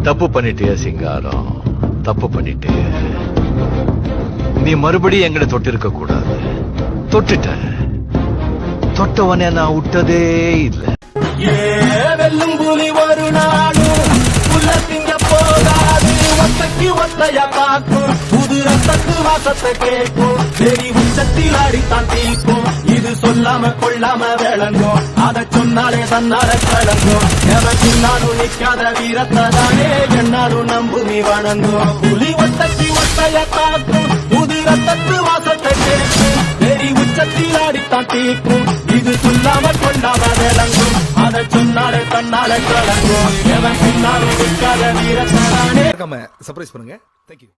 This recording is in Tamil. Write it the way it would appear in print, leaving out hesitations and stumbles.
தப்பு பண்ணிட்டிய சிங்காரம், தப்பு பண்ணிட்டே. நீ மறுபடியும் எங்களை தொட்டிருக்க கூடாது. தொட்டுட்ட. தொட்டவனே நான் விட்டதே இல்லை. வெல்லும் புலி ஒரு நாளும் உள்ள திங்க போகாது. ஒத்தைக்கு ஒத்தைய காக்கும், புது ரத்தத்து வாசத்தை கேட்கும். வெறி உச்சத்தில் அடித்தான் தீக்கும். இது சொல்லாம கொள்ளாம விளங்கும். அதை சொன்னாலே தன்னால கலங்கும். எனக்கு நானும் நிக்காத வீரத்தை தானே என்னாலும் நம்புமி வணங்கும். புலி ஒத்தைக்கு ஒத்தைய காக்கும், புது ரத்தத்து வாசத்தை கேட்கும். வெறி உச்சத்தில் அடித்தான் தீக்கும். இது சொல்லாம கொள்ளாம விளங்கும். அதை சொன்னாலே தன்னால கலங்கும். எவன் பின்னாலும் நிக்காத வீரத்தை தானே. சர்ப்ரைஸ் பண்ணுங்க. தேங்க்யூ.